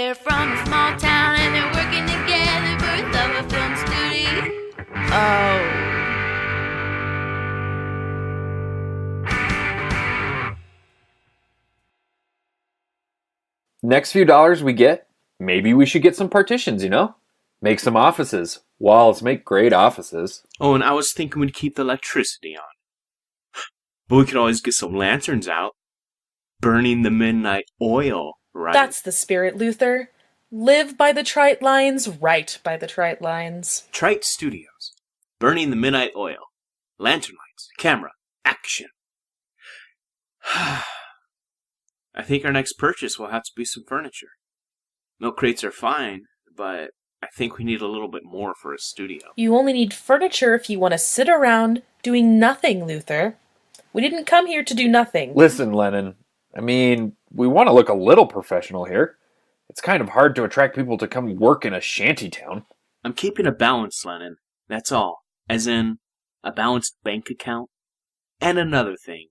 They're from a small town and they're working together for a film studio. Oh. Next few dollars we get, maybe we should get some partitions, you know? Make some offices. Walls make great offices. Oh, and I was thinking we'd keep the electricity on. But we could always get some lanterns out. Burning the midnight oil, right? That's the spirit, Luther. Live by the trite lines, write by the trite lines. Trite Studios. Burning the midnight oil. Lantern lights. Camera. Action. I think our next purchase will have to be some furniture. Milk crates are fine, but I think we need a little bit more for a studio. You only need furniture if you want to sit around doing nothing, Luther. We didn't come here to do nothing. Listen, Lennon. I mean, we want to look a little professional here. It's kind of hard to attract people to come work in a shanty town. I'm keeping a balance, Lennon. That's all. As in, a balanced bank account. And another thing.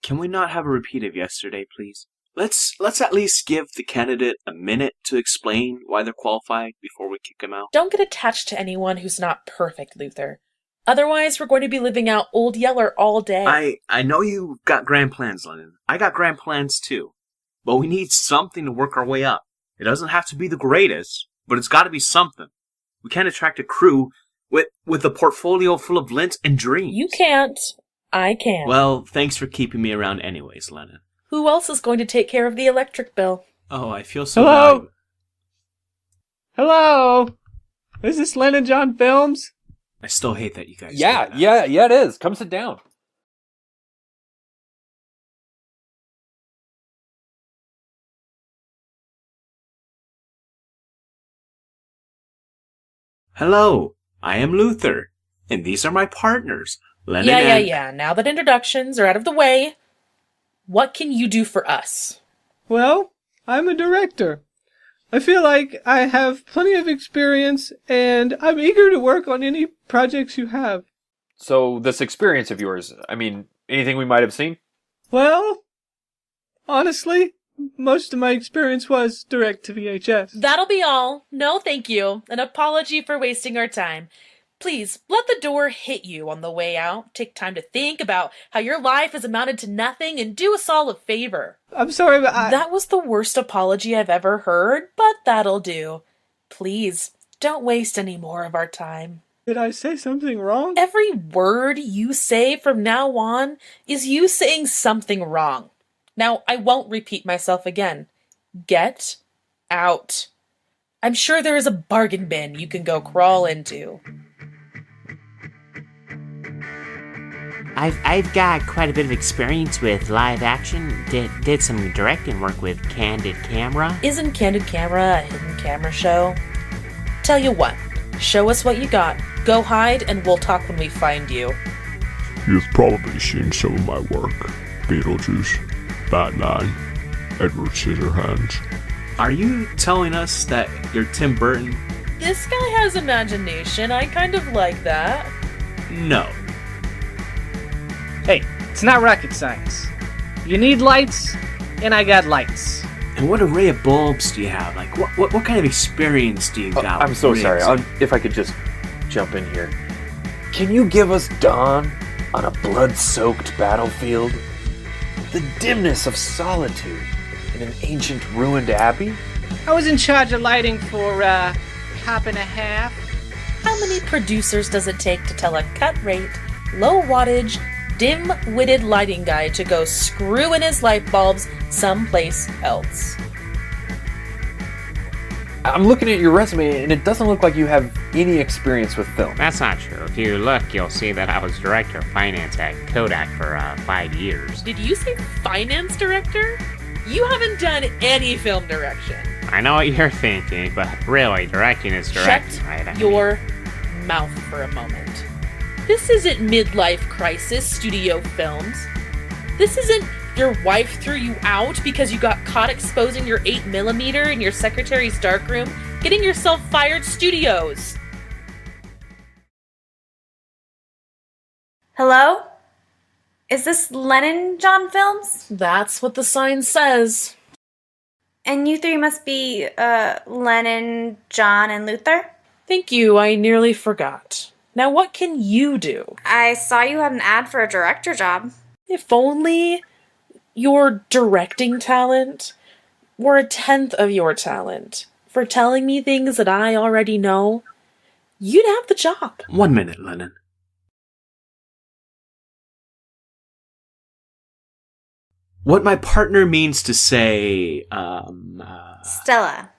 Can we not have a repeat of yesterday, please? Let's at least give the candidate a minute to explain why they're qualified before we kick them out. Don't get attached to anyone who's not perfect, Luther. Otherwise, we're going to be living out Old Yeller all day. I know you've got grand plans, Lennon. I got grand plans too. But we need something to work our way up. It doesn't have to be the greatest, but it's got to be something. We can't attract a crew with a portfolio full of lints and dreams. You can't. I can. Well, thanks for keeping me around anyways, Lennon. Who else is going to take care of the electric bill? Oh, I feel so Hello? valuable. Hello? Is this Lennon John Films? I still hate that you guys do Yeah, that. yeah, it is. Come sit down. Hello, I am Luther, and these are my partners, Lennon Yeah. Now that introductions are out of the way, what can you do for us? Well, I'm a director. I feel like I have plenty of experience, and I'm eager to work on any projects you have. So, this experience of yours, I mean, anything we might have seen? Well, honestly, most of my experience was direct to VHS. That'll be all. No, thank you. An apology for wasting our time. Please, let the door hit you on the way out. Take time to think about how your life has amounted to nothing and do us all a favor. I'm sorry, but That was the worst apology I've ever heard, but that'll do. Please, don't waste any more of our time. Did I say something wrong? Every word you say from now on is you saying something wrong. Now, I won't repeat myself again. Get out. I'm sure there is a bargain bin you can go crawl into. I've got quite a bit of experience with live action. Did some directing work with Candid Camera. Isn't Candid Camera a hidden camera show? Tell you what, show us what you got. Go hide and we'll talk when we find you. You've probably seen some of my work. Beetlejuice, Batman, Edward Scissorhands. Are you telling us that you're Tim Burton? This guy has imagination. I kind of like that. No. Hey, it's not rocket science. You need lights, and I got lights. And what array of bulbs do you have? Like, what kind of experience do you got? I'm so with sorry. rigs? If I could just jump in here. Can you give us dawn on a blood-soaked battlefield? The dimness of solitude in an ancient ruined abbey? I was in charge of lighting for, Cop and a Half. How many producers does it take to tell a cut rate, low wattage, dim-witted lighting guy to go screw in his light bulbs someplace else? I'm looking at your resume, and it doesn't look like you have any experience with film. That's not true. If you look, you'll see that I was director of finance at Kodak for 5 years. Did you say finance director? You haven't done any film direction. I know what you're thinking, but really, directing is directing, Shut right? I mean, your mouth for a moment. This isn't midlife crisis studio films. This isn't your wife threw you out because you got caught exposing your 8mm in your secretary's darkroom, getting yourself fired studios. Hello? Is this Lennon John Films? That's what the sign says. And you three must be, Lennon, John, and Luther? Thank you, I nearly forgot. Now what can you do? I saw you had an ad for a director job. If only your directing talent were 1/10 of your talent for telling me things that I already know, you'd have the job. 1 minute, Lennon. What my partner means to say, Stella,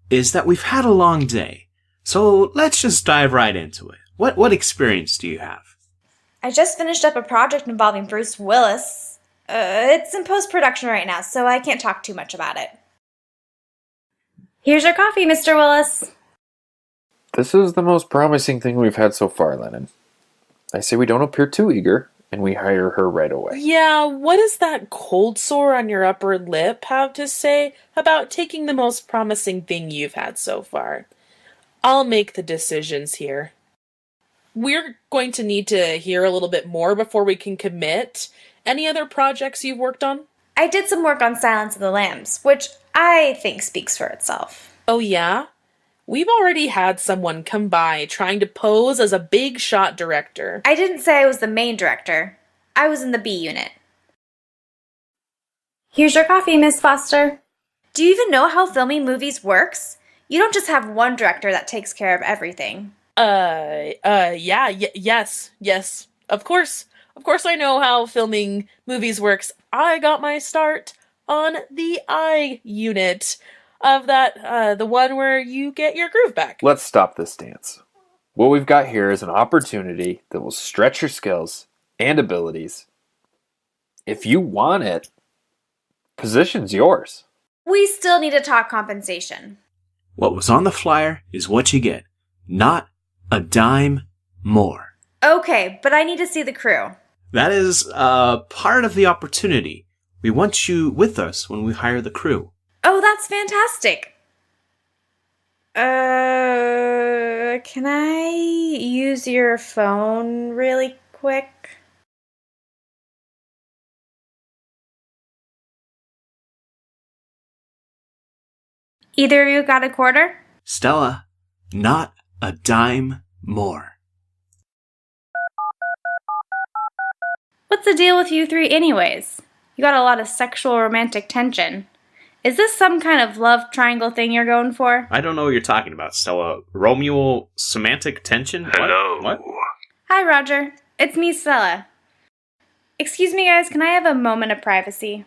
is that we've had a long day. So let's just dive right into it. What experience do you have? I just finished up a project involving Bruce Willis. It's in post-production right now, so I can't talk too much about it. Here's your coffee, Mr. Willis. This is the most promising thing we've had so far, Lennon. I say we don't appear too eager, and we hire her right away. Yeah, what does that cold sore on your upper lip have to say about taking the most promising thing you've had so far? I'll make the decisions here. We're going to need to hear a little bit more before we can commit. Any other projects you've worked on? I did some work on Silence of the Lambs, which I think speaks for itself. Oh yeah? We've already had someone come by trying to pose as a big shot director. I didn't say I was the main director. I was in the B unit. Here's your coffee, Miss Foster. Do you even know how filming movies works? You don't just have one director that takes care of everything. Yes. Of course I know how filming movies works. I got my start on the I unit of that, the one where you get your groove back. Let's stop this dance. What we've got here is an opportunity that will stretch your skills and abilities. If you want it, position's yours. We still need to talk compensation. What was on the flyer is what you get. Not a dime more. Okay, but I need to see the crew. That is part of the opportunity. We want you with us when we hire the crew. Oh, that's fantastic. Can I use your phone really quick? Either of you got a quarter? Stella, not a dime more. What's the deal with you three anyways? You got a lot of sexual romantic tension. Is this some kind of love triangle thing you're going for? I don't know what you're talking about, Stella. Romeo semantic tension? Hello. What? Hi, Roger. It's me, Stella. Excuse me, guys, can I have a moment of privacy?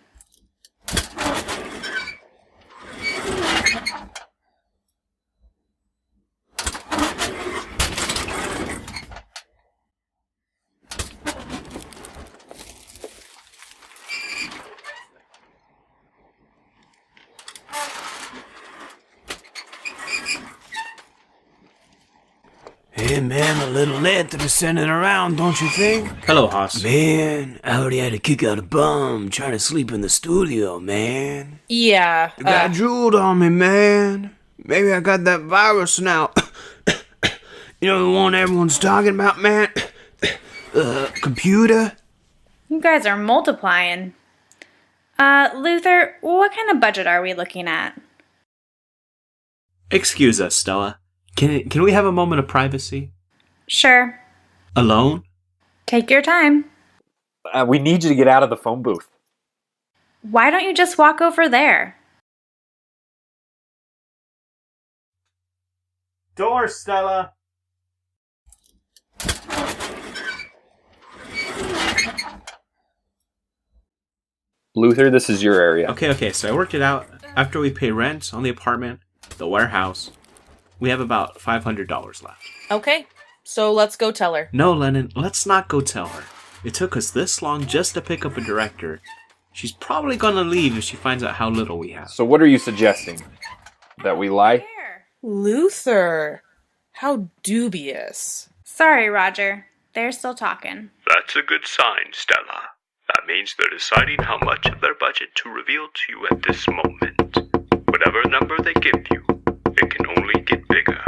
Hey man, a little late to be sending around, don't you think? Hello, Haas. Man, I already had to kick out a bum trying to sleep in the studio, man. Yeah. The guy drooled on me, man. Maybe I got that virus now. You know the one everyone's talking about, man? Computer? You guys are multiplying. Luther, what kind of budget are we looking at? Excuse us, Stella. Can we have a moment of privacy? Sure. Alone? Take your time. We need you to get out of the phone booth. Why don't you just walk over there? Door, Stella. Luther, this is your area. Okay, so I worked it out. After we pay rent on the apartment, the warehouse, we have about $500 left. Okay, so let's go tell her. No, Lennon, let's not go tell her. It took us this long just to pick up a director. She's probably gonna leave if she finds out how little we have. So what are you suggesting? That we lie? Luther, how dubious. Sorry, Roger. They're still talking. That's a good sign, Stella. That means they're deciding how much of their budget to reveal to you at this moment. Whatever number they give you, it can only get bigger.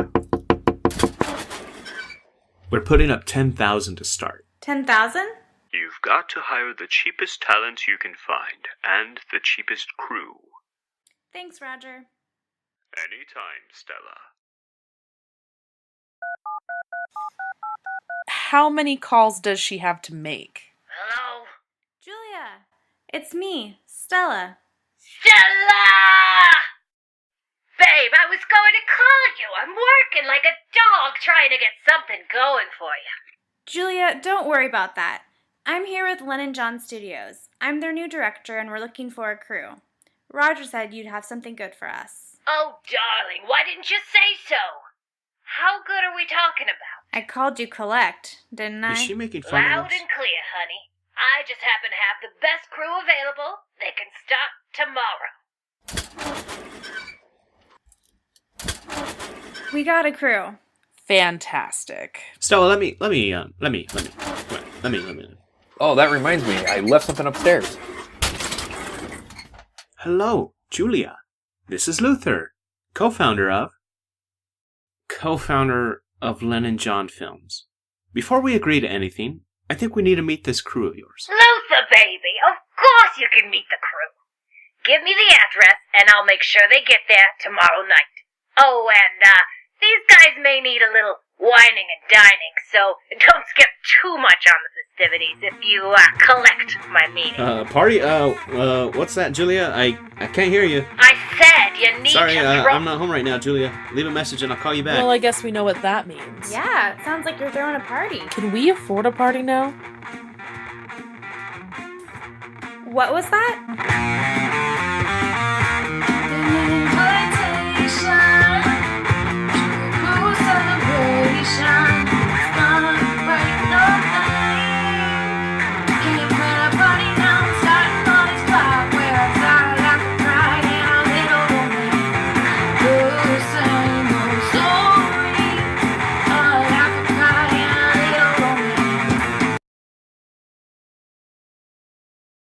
We're putting up $10,000 to start. 10,000? You've got to hire the cheapest talent you can find, and the cheapest crew. Thanks, Roger. Anytime, Stella. How many calls does she have to make? Hello? Julia, it's me, Stella. Stella! Babe, I was going to call you. I'm working like a dog trying to get something going for you. Julia, don't worry about that. I'm here with Lennon John Studios. I'm their new director, and we're looking for a crew. Roger said you'd have something good for us. Oh, darling, why didn't you say so? How good are we talking about? I called you collect, didn't I? Is she making fun Loud of us? and clear, honey. I just happen to have the best crew available. They can start tomorrow. We got a crew. Fantastic. Stella, let me. Oh, that reminds me. I left something upstairs. Hello, Julia. This is Luther, co-founder of Lennon John Films. Before we agree to anything, I think we need to meet this crew of yours. Luther, baby, of course you can meet the crew. Give me the address, and I'll make sure they get there tomorrow night. Oh, and, these guys may need a little whining and dining, so don't skip too much on the festivities if you, collect my meaning. Party? What's that, Julia? I can't hear you. I said you need Sorry, to throw... I'm not home right now, Julia. Leave a message and I'll call you back. Well, I guess we know what that means. Yeah, it sounds like you're throwing a party. Can we afford a party now? What was that?